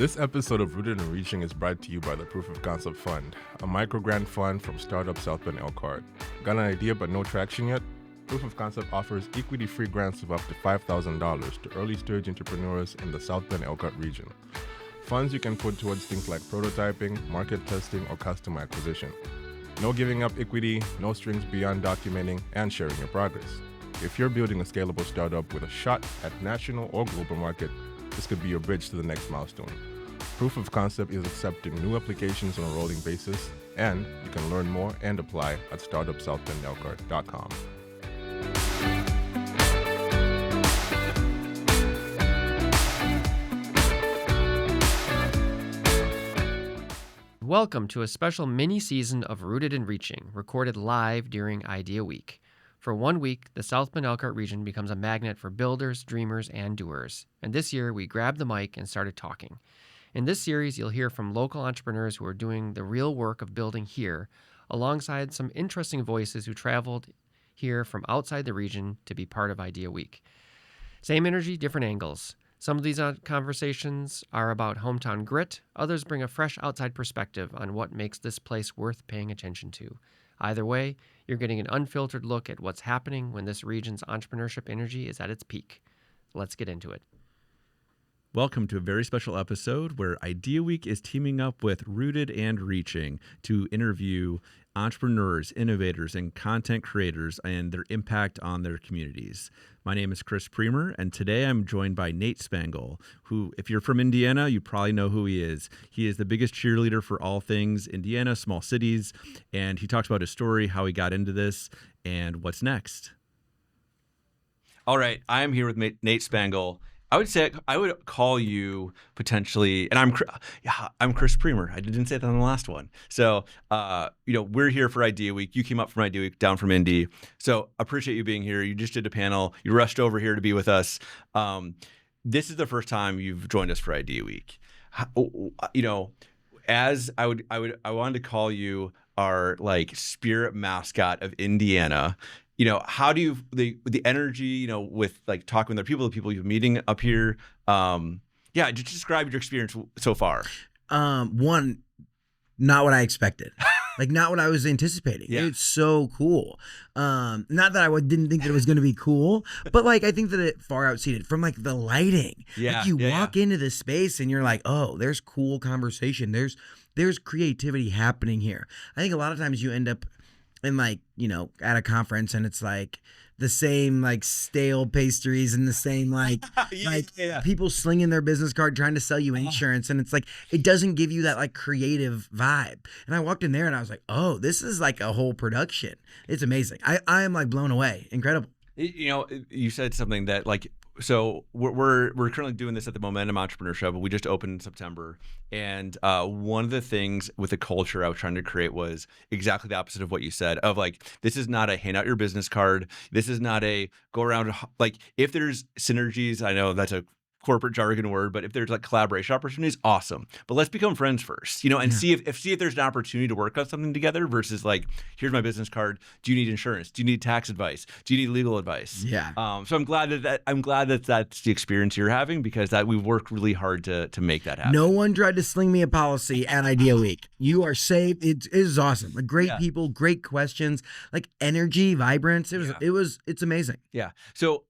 This episode of Rooted and Reaching is brought to you by the Proof of Concept Fund, a microgrant fund from startup South Bend Elkhart. Got an idea but no traction yet? Proof of Concept offers equity-free grants of up to $5,000 to early-stage entrepreneurs in the South Bend Elkhart region. Funds you can put towards things like prototyping, market testing, or customer acquisition. No giving up equity, no strings beyond documenting and sharing your progress. If you're building a scalable startup with a shot at national or global market, this could be your bridge to the next milestone. Proof of Concept is accepting new applications on a rolling basis, and you can learn more and apply at startupsoutbendelkhart.com. Welcome to a special mini-season of Rooted and Reaching, recorded live during Idea Week. For 1 week, the South Bend Elkhart region becomes a magnet for builders, dreamers, and doers. And this year, we grabbed the mic and started talking. In this series, you'll hear from local entrepreneurs who are doing the real work of building here, alongside some interesting voices who traveled here from outside the region to be part of Idea Week. Same energy, different angles. Some of these conversations are about hometown grit. Others bring a fresh outside perspective on what makes this place worth paying attention to. Either way, you're getting an unfiltered look at what's happening when this region's entrepreneurship energy is at its peak. Let's get into it. Welcome to a very special episode where Idea Week is teaming up with Rooted and Reaching to interview entrepreneurs, innovators, and content creators and their impact on their communities. My name is Kris, and today I'm joined by Nate Spangle, who, if you're from Indiana, you probably know who he is. He is the biggest cheerleader for all things Indiana, small cities, and he talks about his story, how he got into this, and what's next. All right, I'm here with Nate Spangle. I would call you potentially, and I'm Kris. I didn't say that on the last one. So, we're here for Idea Week. You came up from Idea Week down from Indy. So appreciate you being here. You just did a panel. You rushed over here to be with us. This is the first time you've joined us for Idea Week. As I wanted to call you our spirit mascot of Indiana. How do you the energy, with talking with other people, the people you're meeting up here? Just describe your experience so far. One, not what I expected. Not what I was anticipating. Yeah. It's so cool. Not that I didn't think that it was going to be cool, but I think that it far outseated from the lighting. Yeah. You walk into this space and you're like, oh, there's cool conversation. There's creativity happening here. I think a lot of times you end up in at a conference and it's the same stale pastries and the same people slinging their business card trying to sell you insurance, and it's it doesn't give you that creative vibe. And I walked in there and I was like, oh, this is a whole production. It's amazing. I am blown away. Incredible. You said something that so we're currently doing this at the Momentum Entrepreneur Show, but we just opened in September. And one of the things with the culture I was trying to create was exactly the opposite of what you said, of this is not a hand out your business card. This is not a go around, if there's synergies, I know that's a corporate jargon word, but if there's collaboration opportunities, awesome. But let's become friends first, and see if there's an opportunity to work on something together versus here's my business card. Do you need insurance? Do you need tax advice? Do you need legal advice? Yeah. So I'm glad that that's the experience you're having, because we've worked really hard to make that happen. No one tried to sling me a policy at Idea Week. You are safe. It is awesome. Great people, great questions, energy, vibrance. It's amazing. Yeah. So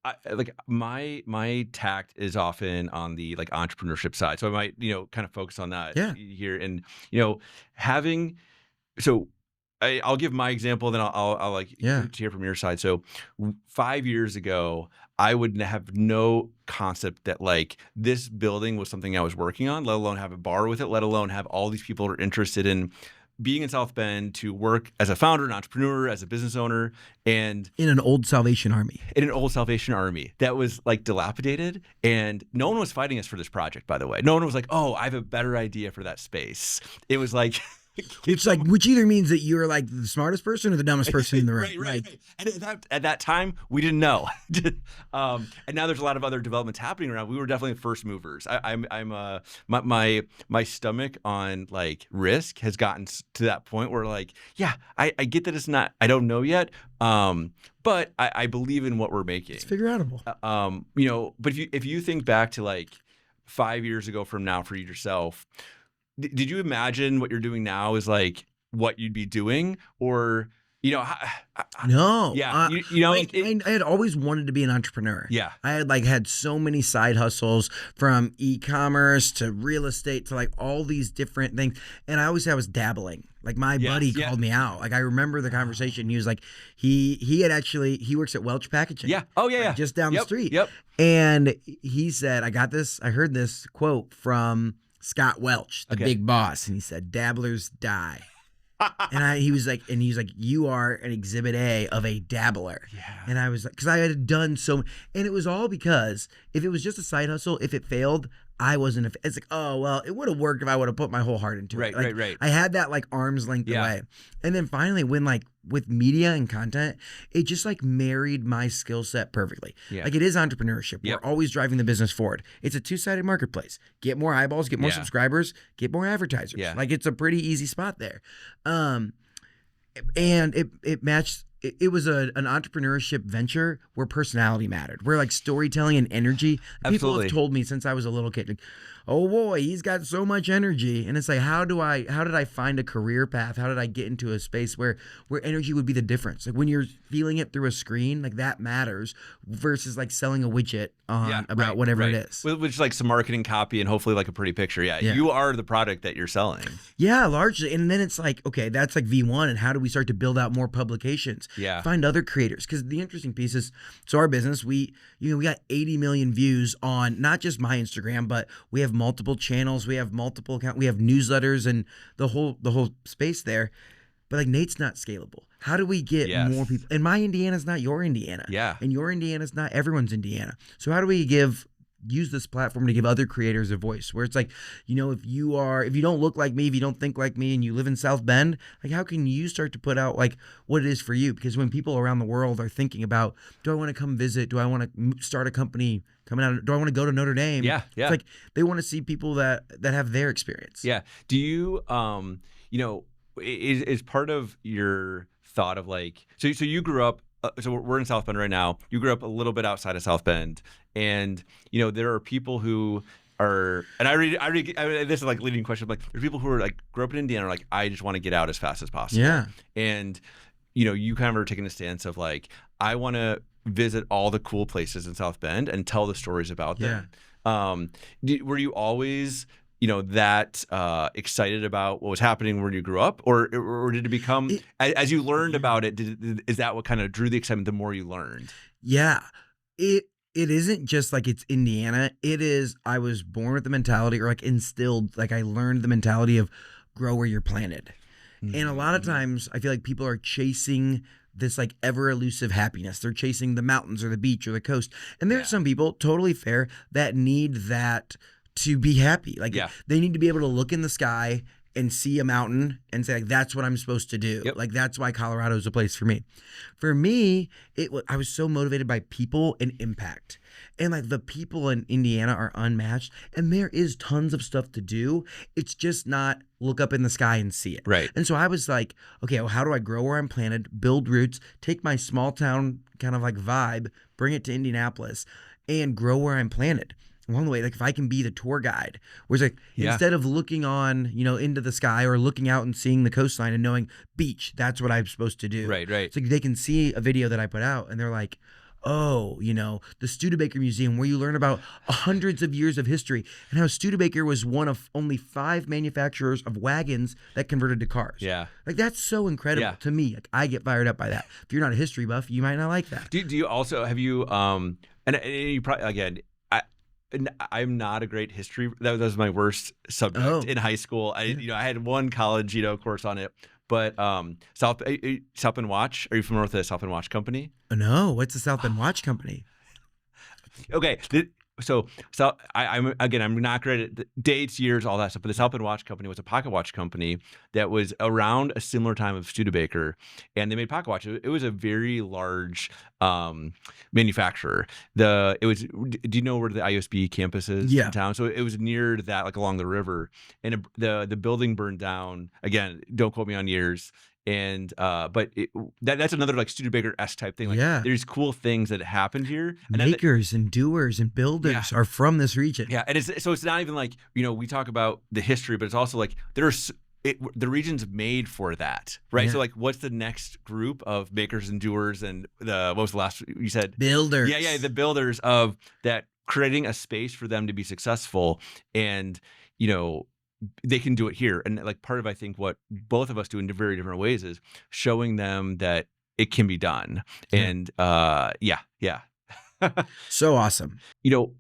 my tact is often on the entrepreneurship side. So I might, kind of focus on that here, and, I'll give my example, then I'll hear from your side. So 5 years ago, I would have no concept that this building was something I was working on, let alone have a bar with it, let alone have all these people who are interested in being in South Bend to work as a founder, an entrepreneur, as a business owner, and in an old Salvation Army. That was dilapidated, and no one was fighting us for this project, by the way. No one was oh, I have a better idea for that space. It was it's which either means that you're the smartest person or the dumbest person in the room. Right. And at that time, we didn't know. And now there's a lot of other developments happening around. We were definitely the first movers. My stomach on risk has gotten to that point where I get that it's not, I don't know yet. But I believe in what we're making. It's figure outable. But if you think back to 5 years ago from now for yourself, did you imagine what you're doing now is like what you'd be doing, or No. yeah, you know, I had always wanted to be an entrepreneur. Yeah. I had like had so many side hustles, from e-commerce to real estate to like all these different things. And I always said I was dabbling. Like my buddy called me out. Like I remember the conversation. He was like, he works at Welch Packaging. Yeah. Oh yeah. Like, Yeah. just down the street. Yep. And he said, I heard this quote from Scott Welch, the big boss. And he said, "Dabblers die." And he was like, "You are an exhibit A of a dabbler." Yeah. And I was like, because I had done so, and it was all because if it was just a side hustle, if it failed, I wasn't. It's like, oh well, it would have worked if I would have put my whole heart into it. Like, Right. I had that like arm's length away, and then finally, when like with media and content, it just like married my skill set perfectly. Yeah. Like it is entrepreneurship. Yep. We're always driving the business forward. It's a two-sided marketplace. Get more eyeballs, get more subscribers, get more advertisers. Yeah. Like it's a pretty easy spot there. And it matched. It was an entrepreneurship venture where personality mattered, where like storytelling and energy. People Absolutely. have told me since I was a little kid, like, "Oh boy, he's got so much energy." And it's like, how did I find a career path? How did I get into a space where energy would be the difference? Like when you're feeling it through a screen, like that matters versus like selling a widget on about whatever it is. Which is like some marketing copy and hopefully like a pretty picture. Yeah. You are the product that you're selling. Yeah, largely. And then it's like, okay, that's like V1. And how do we start to build out more publications? Yeah. Find other creators. Because the interesting piece is, so our business, we got 80 million views on not just my Instagram, but we have multiple channels. We have multiple accounts. We have newsletters and the whole space there. But like Nate's not scalable. How do we get more people? And my Indiana's not your Indiana. Yeah. And your Indiana's not everyone's Indiana. So how do we use this platform to give other creators a voice, where it's like, if you don't look like me, if you don't think like me, and you live in South Bend, like how can you start to put out like what it is for you? Because when people around the world are thinking about, do I want to come visit? Do I want to start a company coming out? Do I want to go to Notre Dame? Yeah. It's like they want to see people that have their experience. Yeah. Do you, is part of your thought of like, so you grew up, so we're in South Bend right now. You grew up a little bit outside of South Bend, and there are people who are, and I this is like a leading question. Like, there's people who are like grew up in Indiana, are like, I just want to get out as fast as possible. Yeah. And you kind of are taking a stance of like, I want to visit all the cool places in South Bend and tell the stories about them. Were you always that excited about what was happening when you grew up, or did it become as you learned about it? Is that what kind of drew the excitement? The more you learned, it isn't just like it's Indiana. It is, I was born with the mentality, or like instilled, like I learned the mentality of grow where you're planted. Mm-hmm. And a lot of times, I feel like people are chasing this like ever elusive happiness. They're chasing the mountains or the beach or the coast, and there are some people, totally fair, that need that to be happy. Like they need to be able to look in the sky and see a mountain and say, like, that's what I'm supposed to do. Yep. Like that's why Colorado is a place for me. For me, I was so motivated by people and impact. And like the people in Indiana are unmatched, and there is tons of stuff to do. It's just not look up in the sky and see it. Right. And so I was like, okay, well, how do I grow where I'm planted, build roots, take my small town kind of like vibe, bring it to Indianapolis, and grow where I'm planted? Along the way, like if I can be the tour guide, where it's like instead of looking on, into the sky or looking out and seeing the coastline and knowing beach, that's what I'm supposed to do. Right. It's like they can see a video that I put out and they're like, oh, the Studebaker Museum, where you learn about hundreds of years of history and how Studebaker was one of only 5 manufacturers of wagons that converted to cars. Yeah. Like that's so incredible to me. Like I get fired up by that. If you're not a history buff, you might not like that. Do you also have you and you probably again. I'm not a great history. That was my worst subject in high school. I had one college, course on it. But South Bend Watch. Are you familiar with the South Bend Watch Company? No, what's the South Bend Watch Company? Okay, so I'm not great at the dates, years, all that stuff. But the South Bend Watch Company was a pocket watch company that was around a similar time of Studebaker, and they made pocket watches. It was a very large manufacturer. Do you know where the IUSB campus is in town? So it was near that, like along the river, and the building burned down. Again, don't quote me on years. And but that's another like Studebaker-esque type thing. Like Yeah. there's cool things that happened here. And then Makers and doers and builders are from this region. yeah, and it's not even like, we talk about the history, but it's also like the region's made for that, right? Yeah. So like, what's the next group of makers and doers, and what was the last you said? Builders. Yeah, the builders of that, creating a space for them to be successful, and they can do it here. And like part of, I think, what both of us do in very different ways is showing them that it can be done. Yeah. And yeah. So awesome.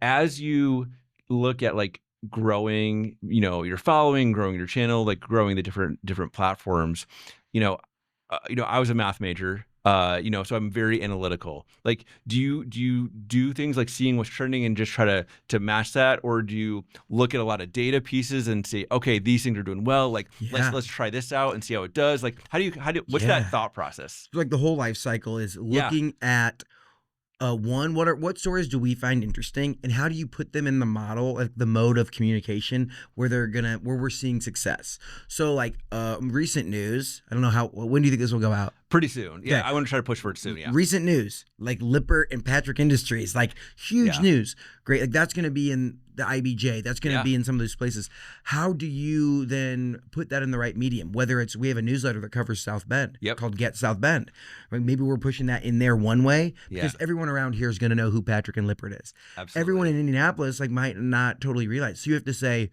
As you look at like growing, your following, growing your channel, like growing the different platforms, I was a math major, so I'm very analytical. Like, do you do things like seeing what's trending and just try to match that, or do you look at a lot of data pieces and say, okay, these things are doing well, like let's try this out and see how it does? Like, what's that thought process? Like the whole life cycle is looking at what stories do we find interesting, and how do you put them in the model, like the mode of communication where we're seeing success. So like recent news, I don't know when do you think this will go out? Pretty soon. Yeah, Okay. I want to try to push for it soon. Yeah. Recent news, like Lippert and Patrick Industries, like huge news. Great. Like that's going to be in the IBJ. That's going to be in some of those places. How do you then put that in the right medium? Whether we have a newsletter that covers South Bend called Get South Bend. Right? Maybe we're pushing that in there one way because everyone around here is going to know who Patrick and Lippert is. Absolutely. Everyone in Indianapolis might not totally realize. So you have to say,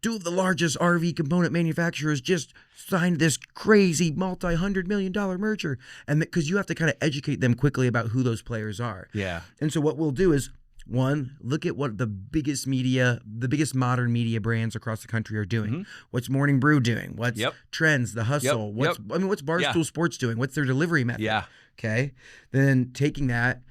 two of the largest RV component manufacturers just signed this crazy multi-$100 million merger. And because you have to kind of educate them quickly about who those players are. Yeah. And so what we'll do is, one, look at what the biggest modern media brands across the country are doing. Mm-hmm. What's Morning Brew doing? What's Trends, The Hustle? What's Barstool Sports doing? What's their delivery method? Yeah. Okay. Then taking that,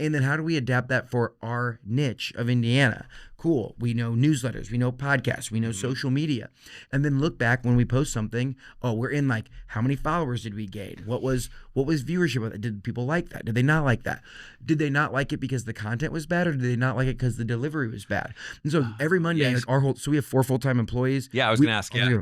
and then how do we adapt that for our niche of Indiana? Cool. We know newsletters, we know podcasts, we know social media. And then look back when we post something, we're in like, how many followers did we gain? What was viewership of it? Did people like that? Did they not like that? Did they not like it because the content was bad, or did they not like it because the delivery was bad? And so every Monday, so we have 4 full-time employees. Yeah, I was going to ask. Yeah.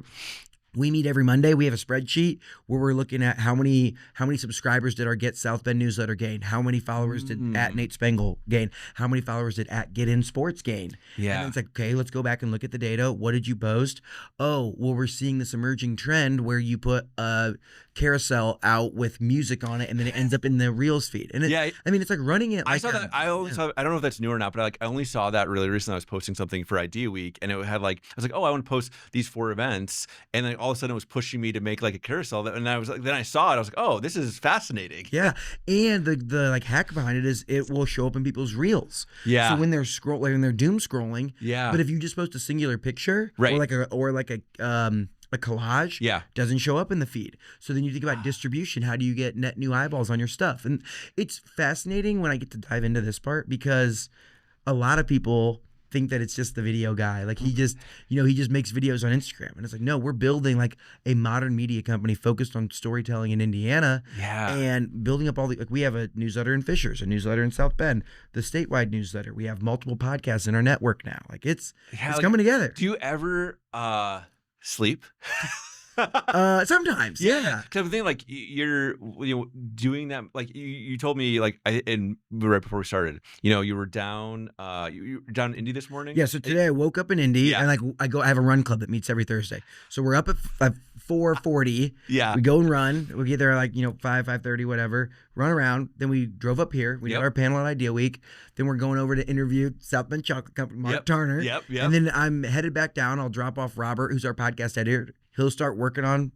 We meet every Monday. We have a spreadsheet where we're looking at how many subscribers did our Get South Bend newsletter gain? How many followers did at Nate Spangle gain? How many followers did at Get In Sports gain? Yeah. And then it's like, okay, let's go back and look at the data. What did you post? Oh, well, we're seeing this emerging trend where you put a carousel out with music on it, and then it ends up in the Reels feed. And it's like running it. I saw that. I don't know if that's new or not, but I only saw that really recently. I was posting something for Idea Week, and it had I was like, oh, I want to post these 4 events, and then all of a sudden it was pushing me to make like a carousel. And I was like, then I saw it. I was like, oh, this is fascinating. Yeah, and the hack behind it is it will show up in people's Reels. Yeah. So when they're when they're doom scrolling. Yeah. But if you just post a singular picture, right, or like a collage, doesn't show up in the feed. So then you think about distribution. How do you get net new eyeballs on your stuff? And it's fascinating when I get to dive into this part, because a lot of people think that it's just the video guy. Like he just makes videos on Instagram. And it's like, no, we're building like a modern media company focused on storytelling in Indiana. Yeah. And building up we have a newsletter in Fishers, a newsletter in South Bend, the Statewide newsletter. We have multiple podcasts in our network now. Like it's coming together. Do you ever sleep? Sometimes, yeah. Because I'm thinking like you're doing that. Like you told me right before we started. You were down. You were down in Indy this morning. Yeah. So today I woke up in Indy, and I have a run club that meets every Thursday. So we're up at 4:40. Yeah. We go and run. We get there 5:30, whatever. Run around. Then we drove up here. We did our panel at Idea Week. Then we're going over to interview South Bend Chocolate Company, Mark Turner. Yep. And then I'm headed back down. I'll drop off Robert, who's our podcast editor. He'll start working on,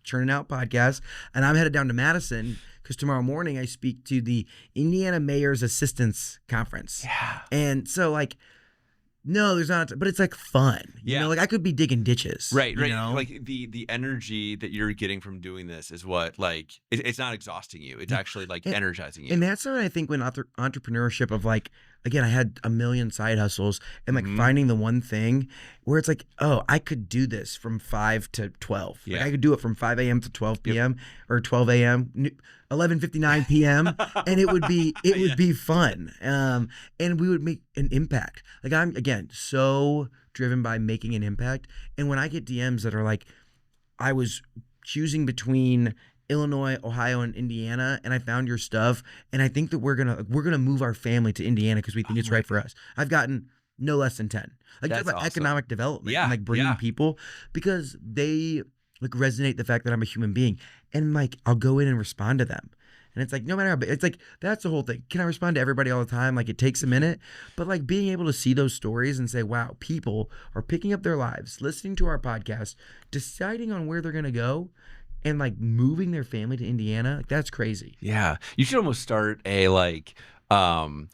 churning out podcasts. And I'm headed down to Madison because tomorrow morning I speak to the Indiana Mayor's Assistance Conference. Yeah. And so no, there's not, but it's fun. Yeah. I could be digging ditches. Right. Like the energy that you're getting from doing this is what it's not exhausting you. It's actually energizing you. And that's what I think when entrepreneurship of again, I had a million side hustles and finding the one thing where it's oh, I could do this from 5 to 12. Yeah. I could do it from 5 a.m. to 12 p.m. or 12 a.m., 11:59 p.m. and it would be fun. And we would make an impact. I'm again so driven by making an impact. And when I get DMs that are I was choosing between Illinois, Ohio, and Indiana, and I found your stuff, and I think that we're gonna move our family to Indiana because we think it's right for us. I've gotten no less than 10. Like That's talk about awesome. economic development Yeah, and like bringing yeah. people because they like resonate the fact that I'm a human being, and like I'll go in and respond to them. And it's like, no matter how, it's like, that's the whole thing. Can I respond to everybody all the time? Like, it takes a minute. But like being able to see those stories and say, wow, people are picking up their lives, listening to our podcast, deciding on where they're going to go, and like moving their family to Indiana, like that's crazy. Yeah. You should almost start a like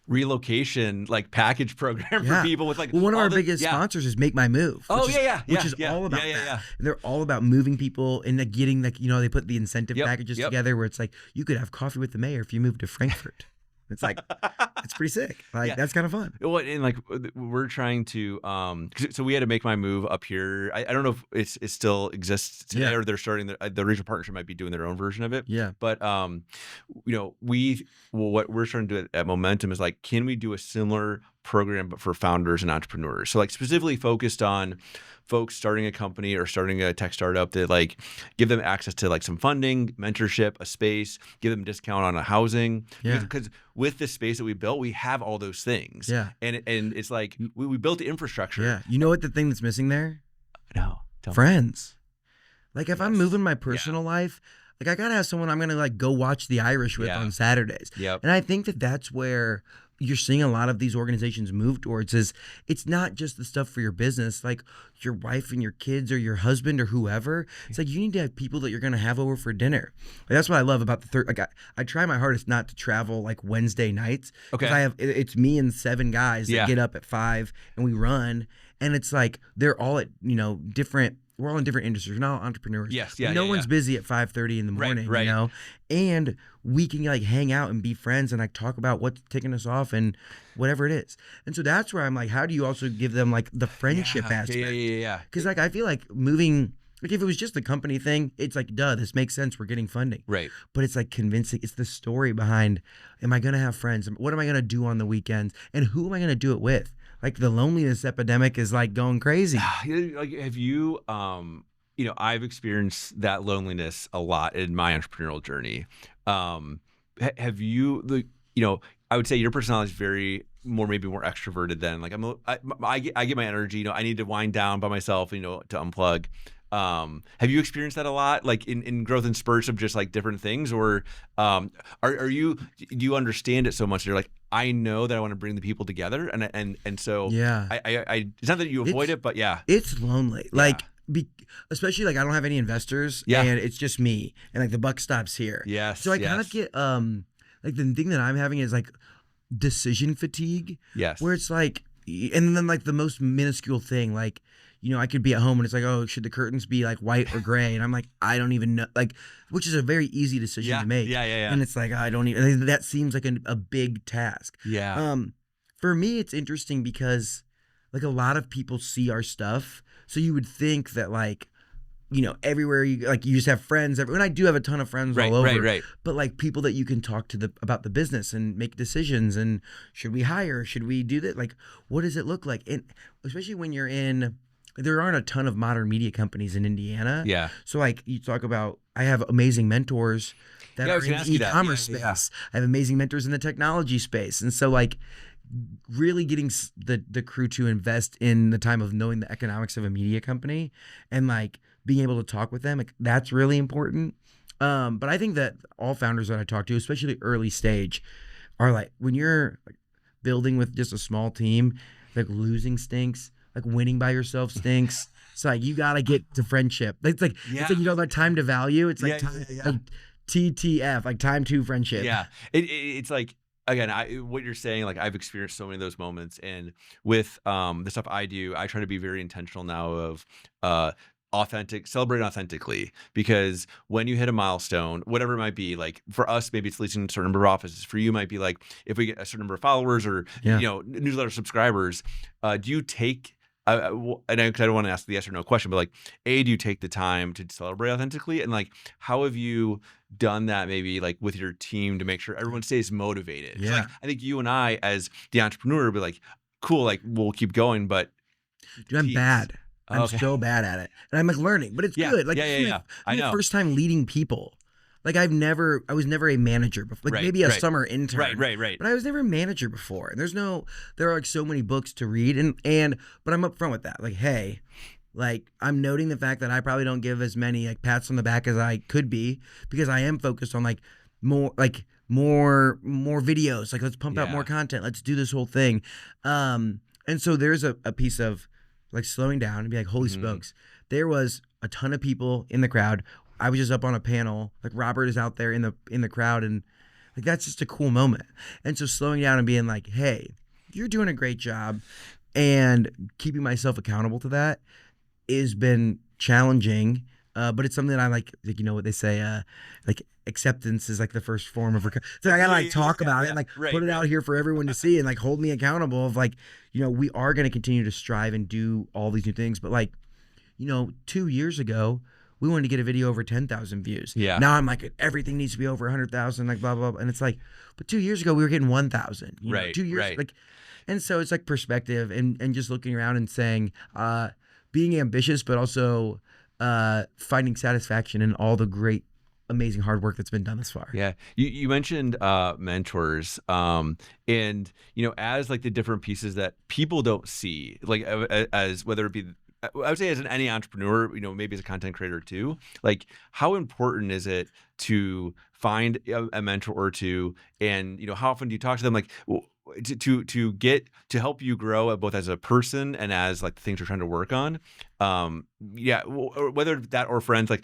relocation like package program for people with like well, one of all our the- biggest sponsors is Make My Move. Oh, which yeah, is, which is all about that. And they're all about moving people and like getting like, you know, they put the incentive packages together where it's like you could have coffee with the mayor if you move to Frankfurt. It's like it's pretty sick. Like that's kind of fun. Well, and like we're trying to so we had to make my move up here. I don't know if it still exists today or they're starting the regional partnership might be doing their own version of it. Yeah. But you know, what we're trying to do at Momentum is like, can we do a similar program but for founders and entrepreneurs? So like specifically focused on folks starting a company or starting a tech startup that like give them access to like some funding, mentorship, a space, give them a discount on a housing. Because with the space that we built, we have all those things. Yeah. And it's like we built the infrastructure. Yeah. You know what the thing that's missing there? No. Friends. Like if I'm moving my personal life, like I gotta have someone I'm gonna like go watch The Irish with on Saturdays. Yep. And I think that that's where you're seeing a lot of these organizations move towards is it's not just the stuff for your business, like your wife and your kids or your husband or whoever. It's like you need to have people that you're going to have over for dinner. Like, that's what I love about the third. Like I try my hardest not to travel like Wednesday nights. Okay. I have it's me and 7 guys that get up at 5 and we run, and it's like they're all at different. We're all in different industries. We're not all entrepreneurs. Yes. But no one's busy at 5:30 in the morning. Right. You know, and we can like hang out and be friends and like talk about what's taking us off and whatever it is. And so that's where I'm like, how do you also give them like the friendship aspect? Yeah. Because like I feel like moving, like if it was just the company thing, it's like, duh, this makes sense. We're getting funding. Right. But it's like convincing. It's the story behind, am I going to have friends? What am I going to do on the weekends? And who am I going to do it with? Like the loneliness epidemic is like going crazy. Like have you I've experienced that loneliness a lot in my entrepreneurial journey. Have you I would say your personality is maybe more extroverted than like I get my energy, I need to wind down by myself, to unplug. Have you experienced that a lot, like in growth and spurts of just like different things, or do you understand it so much that you're like, I know that I want to bring the people together, and so I it's not that you avoid it, but it's lonely, like especially like I don't have any investors, and it's just me, and like the buck stops here. So I kind of get like the thing that I'm having is like decision fatigue. Where it's like, and then like the most minuscule thing, like. I could be at home and it's like, oh, should the curtains be like white or gray? And I'm like, I don't even know, like, which is a very easy decision to make. And it's like, I don't even, that seems like a big task. For me, it's interesting because like a lot of people see our stuff. So you would think that like, everywhere you just have friends. And I do have a ton of friends all over. Right. But like people that you can talk to about the business and make decisions. And should we hire? Should we do that? Like, what does it look like? And especially when you're in, there aren't a ton of modern media companies in Indiana. So like you talk about, I have amazing mentors that are in the e-commerce space. I have amazing mentors in the technology space. And so like really getting the crew to invest in the time of knowing the economics of a media company and like being able to talk with them, like, that's really important. But I think that all founders that I talk to, especially early stage, are like, when you're like building with just a small team, like losing stinks. Like winning by yourself stinks. It's like you gotta get to friendship. It's like that time to value. It's like like TTF, like time to friendship. It's like, again, what you're saying, like I've experienced so many of those moments, and with the stuff I do, I try to be very intentional now of celebrate authentically, because when you hit a milestone, whatever it might be, like for us, maybe it's leasing a certain number of offices. For you, might be like if we get a certain number of followers or newsletter subscribers. Do you take? I don't want to ask the yes or no question, but like, do you take the time to celebrate authentically, and like, how have you done that maybe like with your team to make sure everyone stays motivated? Like, I think you and I, as the entrepreneur, would be like, cool, like we'll keep going, but dude, I'm bad. I'm so bad at it, and I'm like learning, but it's good. Like, I know. The first time leading people, Like I was never a manager before. Like maybe a summer intern. Right. But I was never a manager before. And there are like so many books to read but I'm upfront with that. Like, hey, like I'm noting the fact that I probably don't give as many like pats on the back as I could be, because I am focused on like more videos. Like let's pump out more content. Let's do this whole thing. And so there's a piece of like slowing down and be like, holy smokes, there was a ton of people in the crowd. I was just up on a panel, like Robert is out there in the crowd, and like that's just a cool moment. And so slowing down and being like, hey, you're doing a great job, and keeping myself accountable to that has been challenging. But it's something that I like you know what they say, like acceptance is like the first form of so I gotta like talk about it and like put it out here for everyone to see and like hold me accountable of like, you know, we are going to continue to strive and do all these new things. But like, you know, 2 years ago, we wanted to get a video over 10,000 views. Yeah. Now I'm like, everything needs to be over 100,000, like blah, blah, blah. And it's like, but 2 years ago we were getting 1,000. Right. 2 years, like, and so it's like perspective and just looking around and saying, being ambitious, but also finding satisfaction in all the great, amazing hard work that's been done thus far. Yeah. You mentioned mentors, and you know, as like the different pieces that people don't see, like as whether it be, I would say as any entrepreneur, you know, maybe as a content creator too, like how important is it to find a mentor or two, and you know, how often do you talk to them, like to get to help you grow both as a person and as like the things you're trying to work on, whether that or friends, like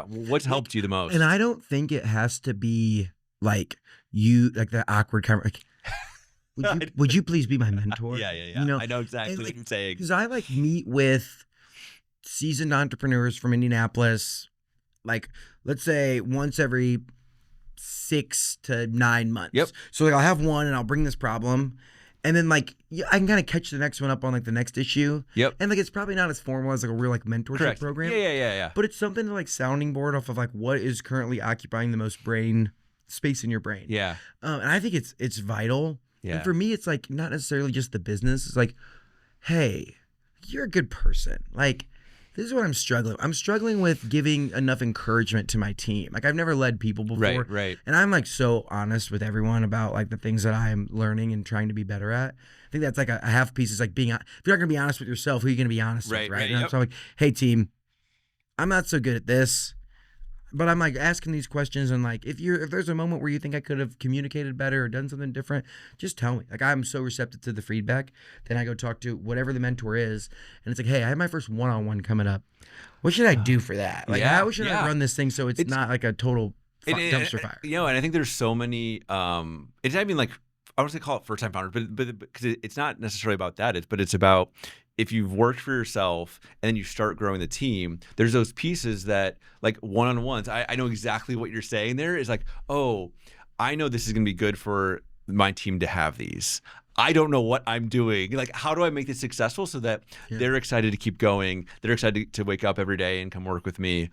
what's helped you the most? And I don't think it has to be like you, like the awkward conversation. Would you please be my mentor? Yeah. You know, I know exactly what you're saying. Because I like meet with seasoned entrepreneurs from Indianapolis, like let's say once every 6 to 9 months. Yep. So like I'll have one and I'll bring this problem, and then like I can kind of catch the next one up on like the next issue. Yep. And like it's probably not as formal as like a real like mentorship program. Yeah. But it's something to like sounding board off of like what is currently occupying the most brain space in your brain. Yeah. And I think it's vital. Yeah. And for me, it's like not necessarily just the business. It's like, hey, you're a good person. Like, this is what I'm struggling with. I'm struggling with giving enough encouragement to my team. Like, I've never led people before. Right. And I'm like so honest with everyone about like the things that I am learning and trying to be better at. I think that's like a half piece is like being, if you're not going to be honest with yourself, who are you going to be honest with? Right. And so I'm like, hey, team, I'm not so good at this. But I'm like asking these questions, and like if there's a moment where you think I could have communicated better or done something different, just tell me. Like I'm so receptive to the feedback. Then I go talk to whatever the mentor is, and it's like, hey, I have my first one-on-one coming up. What should I do for that? Like how should I run this thing so it's not like a total dumpster fire? You know, and I think there's so many. It's not even like I don't want to call it first-time founders, but because it's not necessarily about that. It's about if you've worked for yourself and then you start growing the team, there's those pieces that like one-on-ones. I know exactly what you're saying there is like, oh, I know this is going to be good for my team to have these. I don't know what I'm doing. Like, how do I make this successful so that they're excited to keep going? They're excited to wake up every day and come work with me.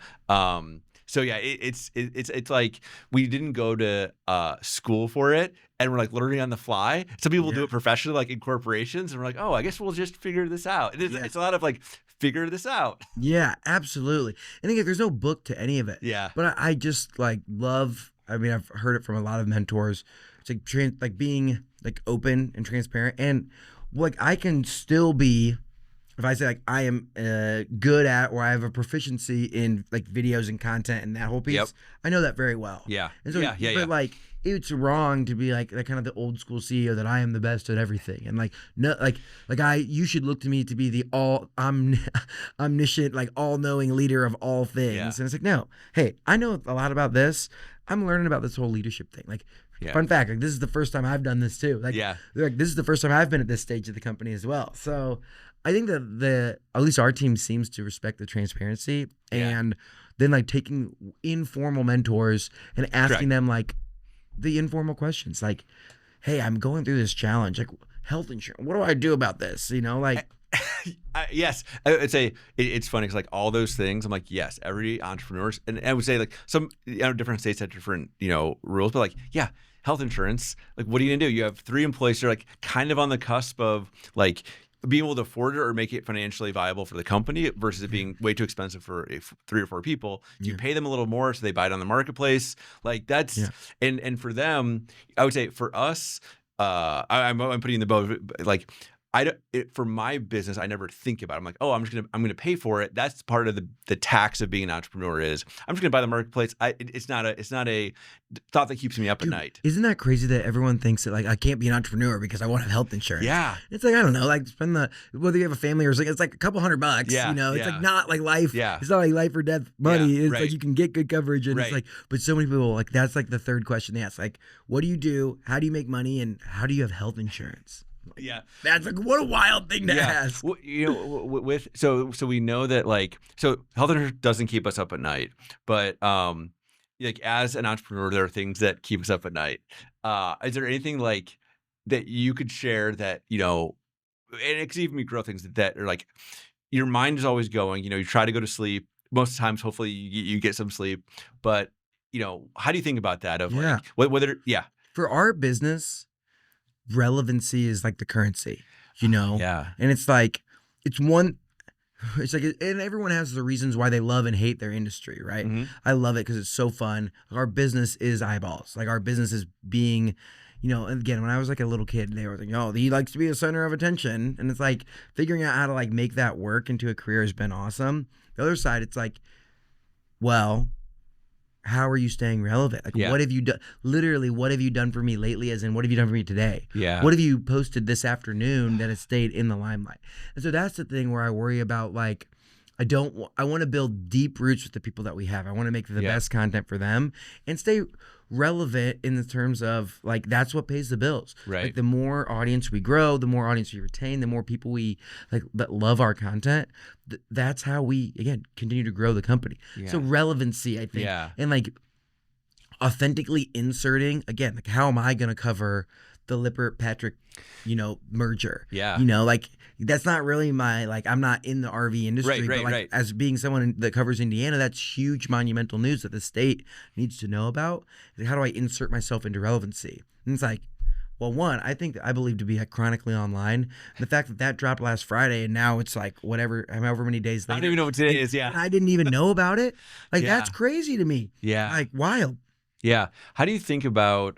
So yeah, it's like we didn't go to school for it, and we're like learning on the fly. Some people do it professionally, like in corporations, and we're like, oh, I guess we'll just figure this out. It's a lot of like figure this out. Yeah, absolutely. I think there's no book to any of it. Yeah, but I just like love. I mean, I've heard it from a lot of mentors. It's like being like open and transparent, and like I can still be. If I say like I am good at or I have a proficiency in like videos and content and that whole piece, I know that very well. Yeah. And so, but like it's wrong to be like that kind of the old school CEO that I am the best at everything, and like no, like you should look to me to be the omniscient, like all knowing leader of all things. Yeah. And it's like no, hey, I know a lot about this. I'm learning about this whole leadership thing. Like. Yeah. Fun fact, like this is the first time I've done this too. Like this is the first time I've been at this stage of the company as well. So I think that at least our team seems to respect the transparency and then like taking informal mentors and asking them like the informal questions like, hey, I'm going through this challenge, like health insurance. What do I do about this? You know, like. Yes, I would say it's funny because like all those things, I'm like, yes, every entrepreneur, and I would say like some different states have different rules, but like health insurance, like what are you gonna do? You have 3 employees, you're like kind of on the cusp of like being able to afford it or make it financially viable for the company versus it being way too expensive for 3 or 4 people. Do you pay them a little more so they buy it on the marketplace? Like that's and for them, I would say for us, I'm putting in the boat like. For my business, I never think about it. I'm like, oh, I'm gonna pay for it. That's part of the tax of being an entrepreneur is I'm just gonna buy the marketplace. It's not a thought that keeps me up at night. Isn't that crazy that everyone thinks that like I can't be an entrepreneur because I won't have health insurance? Yeah, it's like I don't know, like spend whether you have a family or it's like a couple $100. Yeah, you know, it's yeah. like not like life. Yeah, it's not like life or death money. Yeah, it's right. like you can get good coverage and it's like, but so many people like that's like the third question they ask, like, what do you do? How do you make money? And how do you have health insurance? Yeah, that's like what a wild thing to ask. Well, you know, so we know that like health insurance doesn't keep us up at night, but like as an entrepreneur, there are things that keep us up at night. Is there anything like that you could share that and it could even be girl things that are like your mind is always going. You try to go to sleep. Most times, hopefully, you get some sleep. But how do you think about that? Of like whether for our business. Relevancy is like the currency, and it's like and everyone has the reasons why they love and hate their industry, right? I love it because it's so fun. Our business is eyeballs, like our business is being and again, when I was like a little kid, they were like, oh, he likes to be the center of attention, and it's like figuring out how to like make that work into a career has been awesome. The other side, it's like, well, how are you staying relevant? Like, what have you done? Literally, what have you done for me lately? As in, what have you done for me today? Yeah. What have you posted this afternoon that has stayed in the limelight? And so that's the thing where I worry about, like, I want to build deep roots with the people that we have. I want to make the best content for them and stay relevant in the terms of like that's what pays the bills. Right. Like the more audience we grow, the more audience we retain, the more people we like that love our content. That's how we again continue to grow the company. So relevancy, I think, and like authentically inserting again, like how am I going to cover the Lippert Patrick, merger? Yeah. Like that's not really my like. I'm not in the RV industry, but like as being someone that covers Indiana, that's huge, monumental news that the state needs to know about. Like, how do I insert myself into relevancy? And it's like, well, one, I believe to be like chronically online. The fact that dropped last Friday and now it's like however many days later. I don't even know what today is. Yeah. I didn't even know about it. Like that's crazy to me. Yeah. Like wild. Yeah. How do you think about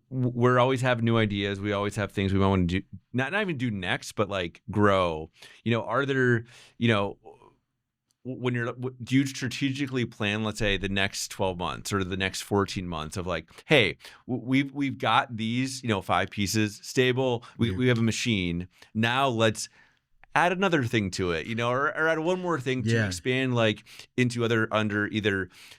we're always have new ideas. We always have things we want to do, not even do next, but like grow. Are there, do you strategically plan, let's say, the next 12 months or the next 14 months of like, hey, we've got these, 5 pieces stable. We have a machine. Now let's add another thing to it, or add one more thing to expand like into either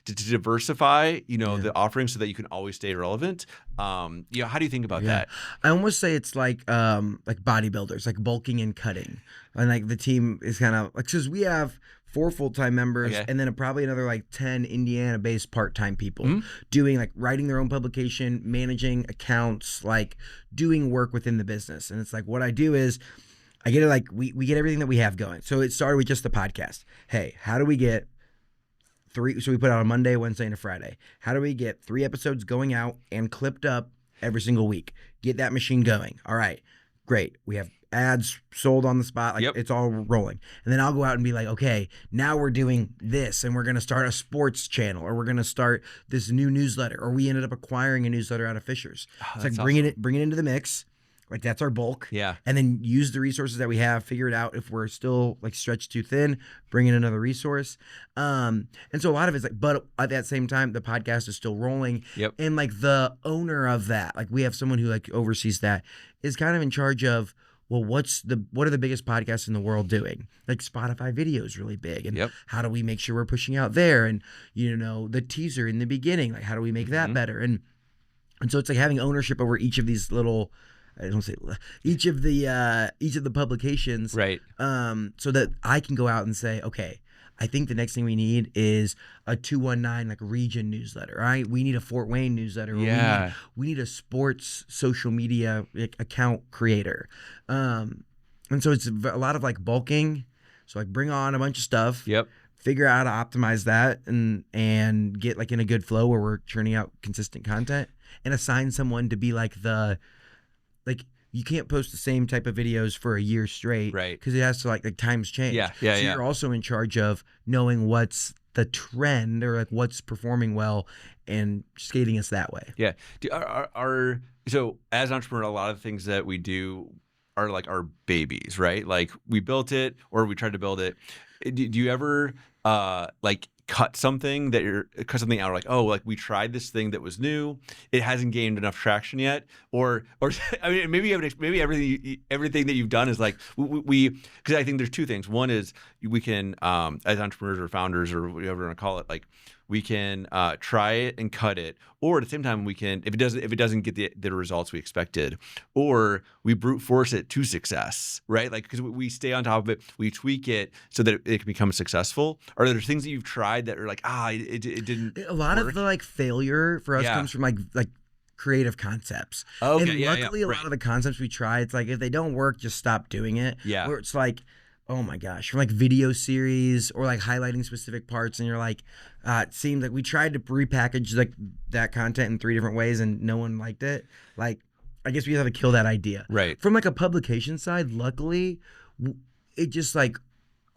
to diversify, the offerings so that you can always stay relevant. How do you think about that? I almost say it's like bodybuilders, like bulking and cutting. And like the team is kind of like, because we have 4 full-time members and then probably another like 10 Indiana-based part-time people doing like writing their own publication, managing accounts, like doing work within the business. And it's like what I do is I get it like we get everything that we have going. So it started with just the podcast. Hey, how do we get 3? So we put out on Monday, Wednesday, and a Friday. How do we get 3 episodes going out and clipped up every single week? Get that machine going. All right, great. We have ads sold on the spot. Like it's all rolling. And then I'll go out and be like, okay, now we're doing this and we're going to start a sports channel or we're going to start this new newsletter. Or we ended up acquiring a newsletter out of Fishers. It's like bring it into the mix. Like that's our bulk. Yeah. And then use the resources that we have, figure it out. If we're still like stretched too thin, bring in another resource. And so a lot of it's like, but at that same time, the podcast is still rolling. Yep. And like the owner of that, like we have someone who like oversees that, is kind of in charge of, well, what are the biggest podcasts in the world doing? Like Spotify video is really big. And how do we make sure we're pushing out there? And the teaser in the beginning, like how do we make that better? And so it's like having ownership over each of these little, I don't say each of the publications, right? So that I can go out and say, okay, I think the next thing we need is a 219 like region newsletter. Right? We need a Fort Wayne newsletter. Yeah. We need a sports social media account creator. And so it's a lot of like bulking. So like bring on a bunch of stuff. Yep. Figure out how to optimize that and get like in a good flow where we're churning out consistent content and assign someone to be like the you can't post the same type of videos for a year straight, Right. Because it has to like times change. Yeah, So you're also in charge of knowing what's the trend or like what's performing well and skating us that way. Yeah. So as an entrepreneur, a lot of the things that we do are like our babies, right? Like we built it or we tried to build it. Do you ever like cut something out, like, oh, like we tried this thing that was new, it hasn't gained enough traction yet, or I mean, maybe everything that you've done is like we because I think there's two things. One is we can as entrepreneurs or founders or whatever you want to call it, like we can try it and cut it, or at the same time we can, if it doesn't get the results we expected, or we brute force it to success, right? Like because we stay on top of it, we tweak it so that it can become successful. Are there things that you've tried that are like it didn't? A lot work? of the like failure for us comes from like creative concepts. Okay, and luckily a lot of the concepts we try, it's like if they don't work, just stop doing it. Yeah. Or it's like, oh my gosh, from like video series or like highlighting specific parts, and you're like, it seemed like we tried to repackage like that content in 3 different ways and no one liked it. Like, I guess we have to kill that idea. Right. From like a publication side, luckily, it just like,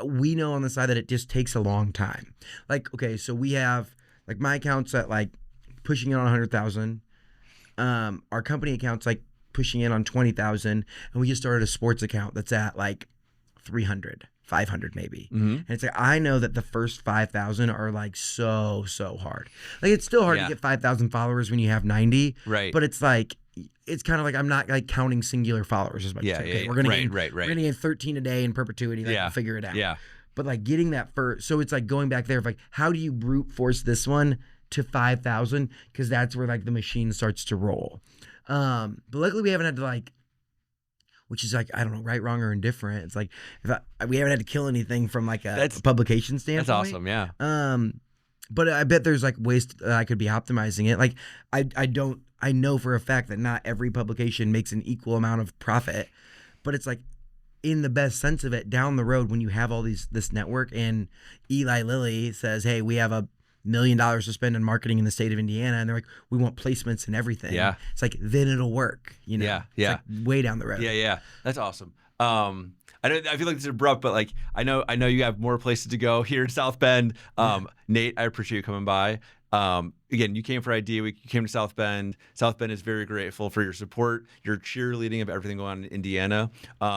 we know on the side that it just takes a long time. Like, okay, so we have like my account's at like pushing in on 100,000. Our company account's like pushing in on 20,000, and we just started a sports account that's at like 300, 500 maybe. Mm-hmm. And it's like, I know that the first 5,000 are like so hard. Like it's still hard to get 5,000 followers when you have 90. Right. But it's like, it's kind of like, I'm not like counting singular followers as much. Yeah, okay, yeah, we're gonna right, gain, right. We're gonna gain 13 a day in perpetuity. Like, we'll figure it out. Yeah. But like getting that first, so it's like going back there of like, how do you brute force this one to 5,000? Because that's where like the machine starts to roll. But luckily we haven't had to like, which is like, I don't know, right, wrong, or indifferent. It's like we haven't had to kill anything from like a publication standpoint. That's awesome, yeah. But I bet there's like ways I could be optimizing it. Like I know for a fact that not every publication makes an equal amount of profit, but it's like in the best sense of it, down the road when you have all this network and Eli Lilly says, hey, we have $1 million to spend in marketing in the state of Indiana, and they're like, we want placements and everything. Yeah. It's like, then it'll work, you know? Yeah. It's like way down the road. Yeah. That's awesome. I feel like this is abrupt, but like I know you have more places to go here in South Bend. Nate, I appreciate you coming by. Again, you came for Idea Week. You came to South Bend. South Bend is very grateful for your support, your cheerleading of everything going on in Indiana.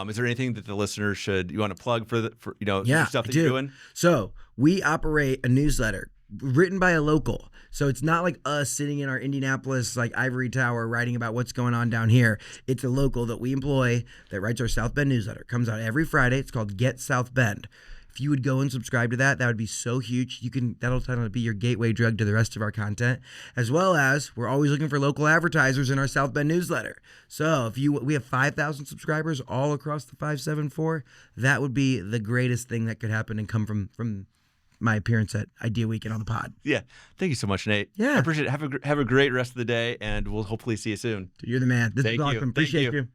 Is there anything that the listeners you want to plug for stuff that you're doing? So we operate a newsletter written by a local. So it's not like us sitting in our Indianapolis like ivory tower writing about what's going on down here. It's a local that we employ that writes our South Bend newsletter. It comes out every Friday. It's called Get South Bend. If you would go and subscribe to that would be so huge. That'll kind of be your gateway drug to the rest of our content, as well as we're always looking for local advertisers in our South Bend newsletter. So if we have 5,000 subscribers all across the 574, that would be the greatest thing that could happen and come from my appearance at Idea Week and on the pod. Yeah. Thank you so much, Nate. Yeah. I appreciate it. Have a great rest of the day, and we'll hopefully see you soon. You're the man. This Thank is awesome. you. Appreciate Thank you. you.